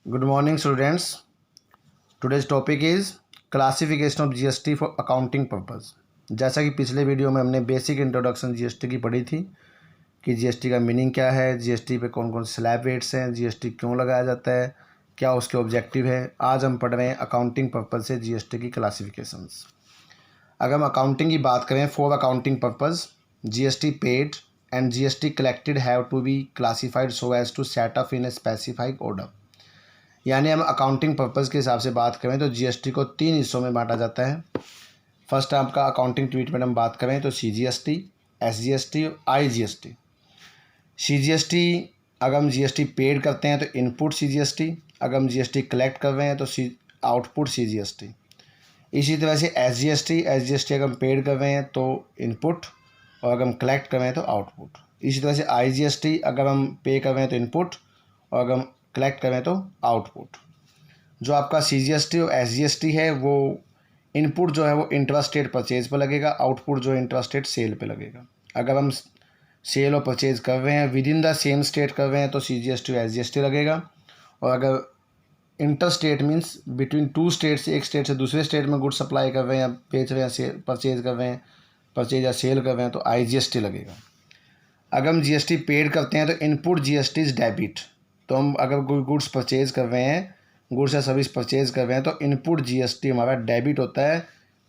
Good morning, students. Today's topic is classification of GST for accounting purpose. जैसा कि पिछले video में हमने बेसिक इंट्रोडक्शन जीएसटी की पढ़ी थी कि जीएसटी का मीनिंग क्या है, जीएसटी पे कौन कौन से स्लैब रेट्स हैं, जीएसटी क्यों लगाया जाता है, क्या उसके ऑब्जेक्टिव है। आज हम पढ़ रहे हैं अकाउंटिंग पर्पज़ से जीएसटी की क्लासिफिकेशंस। अगर हम अकाउंटिंग की बात करें, for accounting purpose GST paid and GST collected have to be classified so as to set up in a specified order. यानी हम अकाउंटिंग पर्पज़ के हिसाब से बात करें तो जीएसटी को 3 हिस्सों में बांटा जाता है। फर्स्ट आपका अकाउंटिंग ट्रीटमेंट हम बात करें तो सीजीएसटी, एसजीएसटी और आईजीएसटी। सीजीएसटी अगर हम जीएसटी पेड करते हैं तो इनपुट सीजीएसटी, अगर हम जीएसटी कलेक्ट कर रहे हैं तो आउटपुट सीजीएसटी। इसी तरह से एसजीएसटी अगर हम पेड कर रहे हैं तो इनपुट और अगर हम कलेक्ट कर रहे हैं तो आउटपुट। इसी तरह से आईजीएसटी अगर हम पे कर रहे हैं तो इनपुट और अगर हम कलेक्ट करें तो आउटपुट। जो आपका सीजीएसटी और एसजीएसटी है वो इनपुट जो है वो इंट्रास्टेट परचेज पर लगेगा, आउटपुट जो है इंट्रास्टेट सेल पे लगेगा। अगर हम सेल और परचेज कर रहे हैं with in the same state कर रहे हैं तो सीजीएसटी और एसजीएसटी लगेगा, और अगर inter state means between two states, एक स्टेट से दूसरे स्टेट में गुड सप्लाई कर रहे हैं या बेच रहे हैं, परचेज कर रहे हैं, परचेज या सेल कर रहे हैं तो आईजीएसटी लगेगा। अगर हम जीएसटी पेड करते हैं तो इनपुट जीएसटी इज डेबिट। तो हम अगर कोई गुड्स परचेज कर रहे हैं, गुड्स या सर्विस परचेज कर रहे हैं तो इनपुट जीएसटी हमारा डेबिट होता है,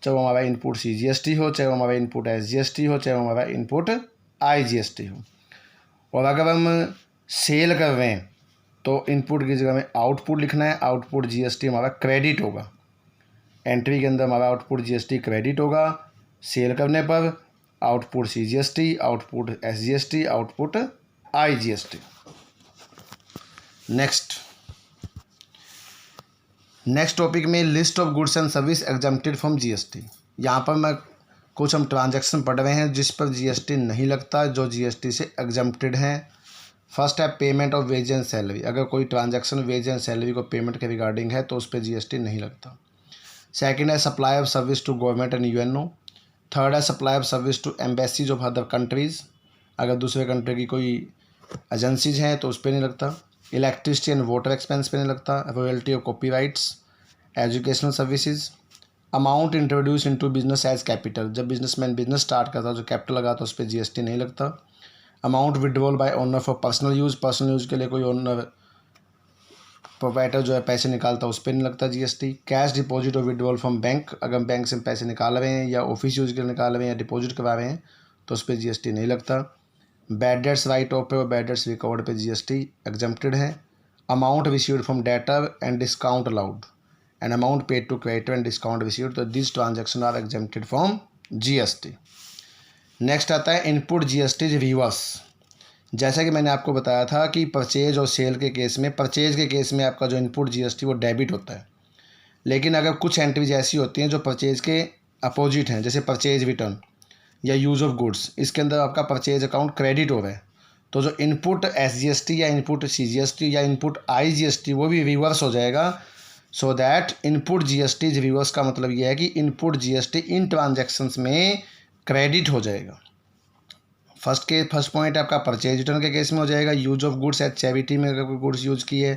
चाहे वो हमारा इनपुट सीजीएसटी हो, चाहे वो हमारा इनपुट एसजीएसटी हो, चाहे वो हमारा इनपुट आईजीएसटी हो। और अगर हम सेल कर रहे हैं तो इनपुट की जगह में आउटपुट लिखना है, आउटपुट जीएसटी हमारा क्रेडिट होगा। एंट्री के अंदर हमारा आउटपुट जीएसटी क्रेडिट होगा, सेल करने पर output CGST, output SGST, output IGST. Next topic में list of goods and service exempted from GST. यहाँ पर मैं कुछ हम ट्रांजैक्शन पढ़ रहे हैं जिस पर जीएसटी नहीं लगता, जो जीएसटी से एग्जम्प्टेड हैं। फर्स्ट है payment of wage and salary. अगर कोई ट्रांजैक्शन वेज एंड सैलरी को पेमेंट के रिगार्डिंग है तो उस पर जीएसटी नहीं लगता। सेकंड है supply of service to government and UNO. Third है supply of service to embassies of other countries. अगर दूसरे कंट्री की कोई एजेंसीज हैं तो उस पर नहीं लगता। इलेक्ट्रिसिटी एंड वाटर एक्सपेंस पे नहीं लगता। Royalty of copyrights, educational services. Amount introduce into business as capital. जब बिजनेसमैन बिजनेस स्टार्ट करता है जो कैपिटल लगाता है उस पर जीएसटी नहीं लगता। Amount withdrawal bye owner for personal use. Personal use के लिए कोई ओनर प्रोप्राइटर जो है पैसे निकालता है उस पर नहीं लगता जीएसटी। कैश डिपॉजिट और विड्रॉल फ्रॉम बैंक। अगर बैंक से पैसे निकाल रहे हैं या ऑफिस यूज़ के लिए निकाल रहे हैं या डिपॉजिट करवा रहे हैं तो उस पर जीएसटी नहीं लगता। बैड डेट्स राइट ऑफ पे और बैड डेट्स रिकवर्ड पे जीएसटी एग्जम्प्टेड है। Amount received from debtor and discount allowed and amount paid to creditor and discount received, तो this transaction are exempted from GST. Next आता है input GST reverse. जैसा कि मैंने आपको बताया था कि परचेज और सेल के केस में, परचेज के केस में आपका जो इनपुट जीएसटी वो डेबिट होता है, लेकिन अगर कुछ एंट्रीज ऐसी होती हैं जो परचेज के अपोजिट हैं, जैसे परचेज रिटर्न या यूज़ ऑफ गुड्स, इसके अंदर आपका परचेज अकाउंट क्रेडिट हो रहा है तो जो इनपुट एसजीएसटी या इनपुट सीजीएसटी या इनपुट आईजीएसटी वो भी रिवर्स हो जाएगा। So that input GST reverse का मतलब यह है कि इनपुट जीएसटी इन ट्रांजैक्शंस में क्रेडिट हो जाएगा। फर्स्ट पॉइंट आपका परचेज रिटर्न के केस में हो जाएगा। Use of goods at charity में अगर कोई गुड्स यूज़ किए,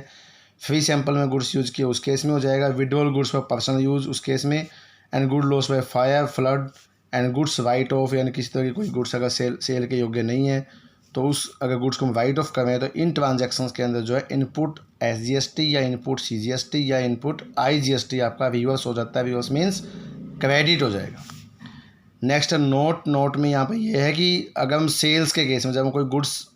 फ्री सैंपल में गुड्स यूज़ किए उस केस में हो जाएगा। Withdrawal goods for personal use उस केस में, and good loss by fire, flood and goods right of, यानी किसी तरह की कोई गुड्स अगर सेल के योग्य नहीं है तो उस अगर गुड्स को हम राइट ऑफ करें तो इन ट्रांजैक्शंस के अंदर जो है इनपुट एसजीएसटी या इनपुट सीजीएसटी या इनपुट आईजीएसटी आपका रिवर्स हो जाता है। रिवर्स मीन्स क्रेडिट हो जाएगा। नेक्स्ट नोट में यहाँ पे ये है कि अगर हम सेल्स के केस में, जब हम कोई गुड्स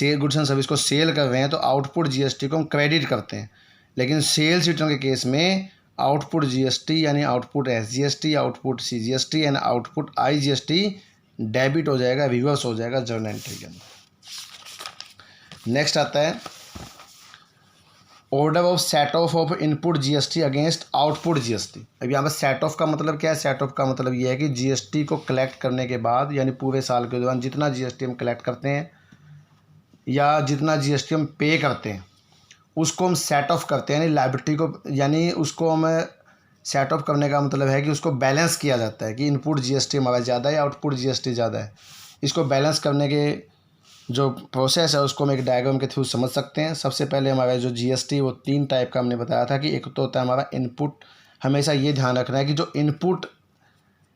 एंड सर्विस को सेल कर रहे हैं तो आउटपुट जीएसटी को हम क्रेडिट करते हैं, लेकिन सेल्स रिटर्न के केस में आउटपुट जीएसटी यानी output SGST, output CGST and output IGST debit हो जाएगा, रिवर्स हो जाएगा जर्नल एंट्री के अंदर। नेक्स्ट आता है order of set of input GST against output GST. अब यहाँ पर सेट ऑफ का मतलब क्या है? सेट ऑफ का मतलब ये है कि जीएसटी को कलेक्ट करने के बाद, यानी पूरे साल के दौरान जितना जीएसटी हम कलेक्ट करते हैं या जितना जीएसटी हम पे करते हैं उसको हम सेट ऑफ करते हैं, यानी लायबिलिटी को, यानी उसको हम सेट ऑफ करने का मतलब है कि उसको बैलेंस किया जाता है कि इनपुट जीएसटी हमारा ज़्यादा है या आउटपुट जीएसटी ज़्यादा है। इसको बैलेंस करने के जो प्रोसेस है उसको हम एक डायग्राम के थ्रू समझ सकते हैं। सबसे पहले हमारा जो जीएसटी वो 3 टाइप का हमने बताया था कि एक तो होता है हमारा इनपुट। हमेशा ये ध्यान रखना है कि जो इनपुट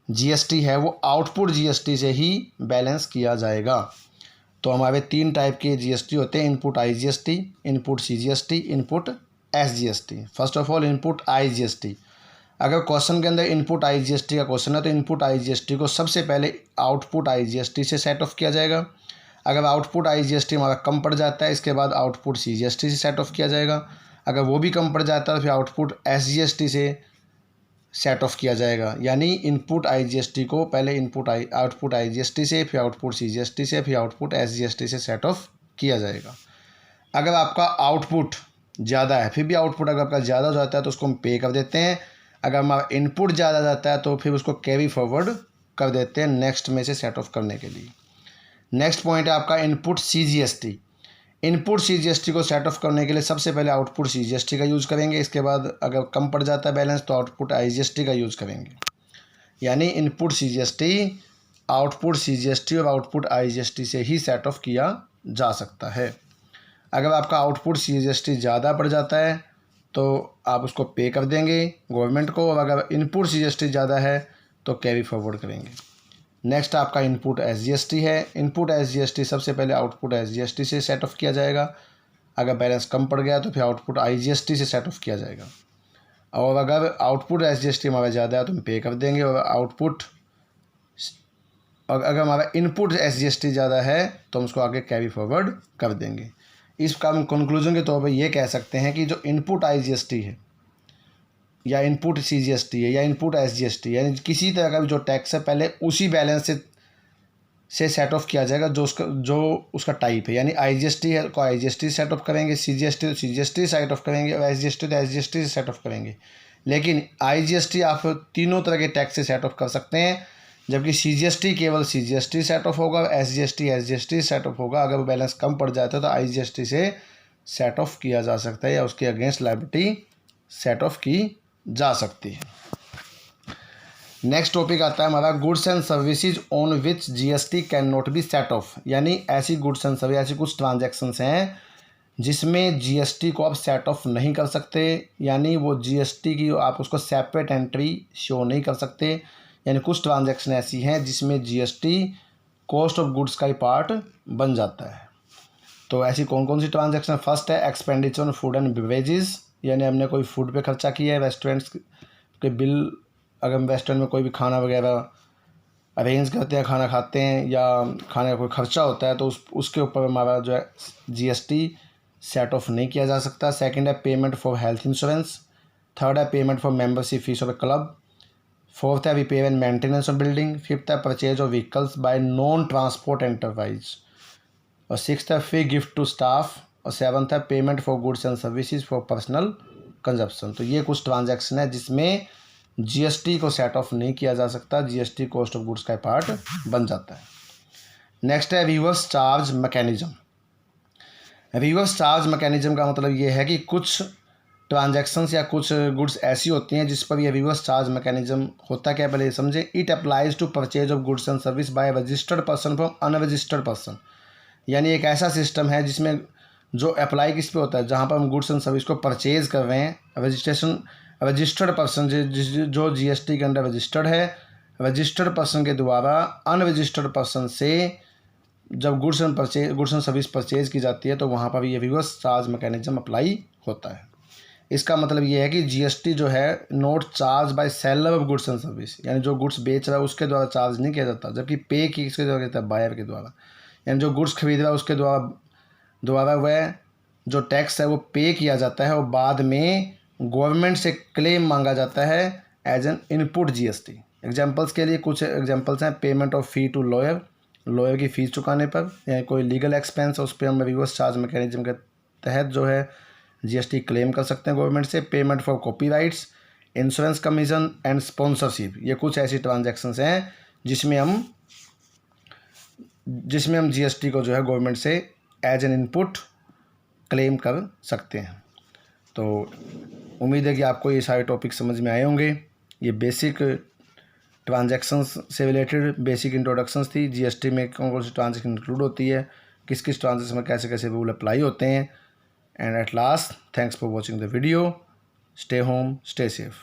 जीएसटी है वो आउटपुट जीएसटी से ही बैलेंस किया जाएगा। तो हमारे 3 टाइप के जीएसटी होते हैं, input IGST, input CGST, input SGST. First of all input IGST. अगर क्वेश्चन के अंदर इनपुट आईजीएसटी का क्वेश्चन है तो इनपुट आईजीएसटी को सबसे पहले आउटपुट आईजीएसटी से सेट ऑफ किया जाएगा। अगर आउटपुट आईजीएसटी हमारा कम पड़ जाता है इसके बाद आउटपुट सीजीएसटी से सेट ऑफ किया जाएगा। अगर वो भी कम पड़ जाता है तो फिर आउटपुट एसजीएसटी से सेट ऑफ किया जाएगा। यानी इनपुट आईजीएसटी को पहले आउटपुट आईजीएसटी से, फिर आउटपुट सीजीएसटी से, फिर आउटपुट एसजीएसटी से सेट ऑफ किया जाएगा। अगर आपका आउटपुट ज़्यादा है, फिर भी आउटपुट अगर आपका ज़्यादा हो जाता है तो उसको हम पे कर देते हैं। अगर हमारा इनपुट ज़्यादा जाता है तो फिर उसको कैरी फॉरवर्ड कर देते हैं नेक्स्ट में से सेट ऑफ करने के लिए। नेक्स्ट पॉइंट है आपका इनपुट सीजीएसटी। इनपुट सीजीएसटी को सेट ऑफ करने के लिए सबसे पहले आउटपुट सीजीएसटी का यूज़ करेंगे। इसके बाद अगर कम पड़ जाता है बैलेंस तो आउटपुट आईजीएसटी का यूज़ करेंगे। यानी इनपुट सीजीएसटी, आउटपुट सीजीएसटी और आउटपुट आईजीएसटी से ही सेट ऑफ किया जा सकता है। अगर आपका आउटपुट सीजीएसटी ज़्यादा पड़ जाता है तो आप उसको पे कर देंगे गवर्नमेंट को, और अगर इनपुट सीजीएसटी ज़्यादा है तो कैरी फॉरवर्ड करेंगे। नेक्स्ट आपका इनपुट एसजीएसटी है। इनपुट एसजीएसटी सबसे पहले आउटपुट एसजीएसटी से सेट ऑफ किया जाएगा। अगर बैलेंस कम पड़ गया तो फिर आउटपुट आईजीएसटी से सेट ऑफ किया जाएगा। और अगर आउटपुट एसजीएसटी हमारा ज़्यादा है तो हम पे कर देंगे, और अगर हमारा इनपुट एसजीएसटी ज़्यादा है तो हम उसको आगे कैरी फॉरवर्ड कर देंगे। इसका हम कंक्लूजन के तौर पर ये कह सकते हैं कि जो इनपुट आईजीएसटी है या इनपुट सीजीएसटी है या इनपुट एसजीएसटी, यानी किसी तरह का भी जो टैक्स है पहले उसी बैलेंस से सेट ऑफ किया जाएगा जो उसका टाइप है। यानी आईजीएसटी है को आईजीएसटी सेट ऑफ करेंगे, सीजीएसटी तो सीजीएसटी सेट ऑफ करेंगे, और एसजीएसटी तो एसजीएसटी से सेट ऑफ करेंगे। लेकिन आईजीएसटी आप तीनों तरह के टैक्स से सेट ऑफ कर सकते हैं, जबकि सीजीएसटी केवल सीजीएसटी सेट ऑफ होगा, एसजीएसटी एसजीएसटी सेट ऑफ होगा। अगर बैलेंस कम पड़ जाता है तो आईजीएसटी से सेट ऑफ किया जा सकता है या उसके अगेंस्ट लायबिलिटी सेट ऑफ की जा सकती है। नेक्स्ट टॉपिक आता है हमारा goods and services on which GST can not be set of. यानी ऐसी गुड्स एंड सर्विस, ऐसी कुछ ट्रांजैक्शंस हैं जिसमें जीएसटी को आप सेट ऑफ नहीं कर सकते। यानी वो जीएसटी की आप उसको सेपरेट एंट्री शो नहीं कर सकते। यानी कुछ ट्रांजैक्शन ऐसी हैं जिसमें जीएसटी कॉस्ट ऑफ गुड्स का ही पार्ट बन जाता है। तो ऐसी कौन कौन सी ट्रांजैक्शन? फर्स्ट है expenditure on food and beverages, यानी हमने कोई फूड पे खर्चा किया है, रेस्टोरेंट्स के बिल, अगर हम रेस्टोरेंट में कोई भी खाना वगैरह अरेंज करते हैं, खाना खाते हैं या खाने का कोई खर्चा होता है तो उसके ऊपर हमारा जो है जीएसटी सेट ऑफ नहीं किया जा सकता। सेकंड है payment for health insurance. Third है payment for membership fees of a club. Fourth है repair and maintenance of building. Fifth है purchase of vehicles by non transport enterprise. और सिक्स्थ है फ्री गिफ्ट टू स्टाफ। और seventh है payment for goods and services for personal consumption. तो ये कुछ transaction है जिसमें जीएसटी को सेट ऑफ नहीं किया जा सकता, जीएसटी कॉस्ट ऑफ गुड्स का पार्ट बन जाता है। नेक्स्ट है reverse charge mechanism. Reverse charge mechanism का मतलब ये है कि कुछ ट्रांजैक्शंस या कुछ गुड्स ऐसी होती हैं जिस पर ये रिवर्स चार्ज मैकेनिज्म होता क्या, पहले ये समझें। It applies to purchase of goods and service by registered person from unregistered person. यानी एक ऐसा सिस्टम है जिसमें जो अप्लाई किस पे होता है, जहाँ पर हम गुड्स एंड सर्विस को परचेज कर रहे हैं, रजिस्टर्ड पर्सन जो जीएसटी के अंडर रजिस्टर्ड है, रजिस्टर्ड पर्सन के द्वारा अनरजिस्टर्ड पर्सन से जब गुड्स एंड सर्विस परचेज की जाती है तो वहाँ पर ये रिवर्स चार्ज मैकेनिज्म अप्लाई होता है। इसका मतलब ये है कि जीएसटी जो है not charge by seller of goods and service, यानी जो गुड्स बेच रहा है उसके द्वारा चार्ज नहीं किया जाता, जबकि पे किसके द्वारा किया जाता है? बायर के द्वारा। यानी जो गुड्स खरीद रहा है उसके द्वारा वह जो टैक्स है वो पे किया जाता है और बाद में गवर्नमेंट से क्लेम मांगा जाता है as an input GST. Examples के लिए कुछ एग्जांपल्स हैं। Payment of fee to lawyer की फ़ीस चुकाने पर, या कोई लीगल एक्सपेंस, उस पर हम रिवर्स चार्ज मैकेनिज्म के तहत जो है जीएसटी क्लेम कर सकते हैं गवर्नमेंट से। Payment for copyrights, insurance commission and sponsorship, ये कुछ ऐसी ट्रांजैक्शंस हैं जिसमें हम जीएसटी को जो है गवर्नमेंट से एज एन इनपुट क्लेम कर सकते हैं। तो उम्मीद है कि आपको ये सारे टॉपिक समझ में आए होंगे। ये बेसिक ट्रांजैक्शंस से रिलेटेड बेसिक इंट्रोडक्शंस थी। जीएसटी में कौन कौन सी ट्रांजैक्शन इंक्लूड होती है, किस किस ट्रांजेक्शन में कैसे कैसे रूल अप्लाई होते हैं। And at last, thanks for watching the video. Stay home, stay safe.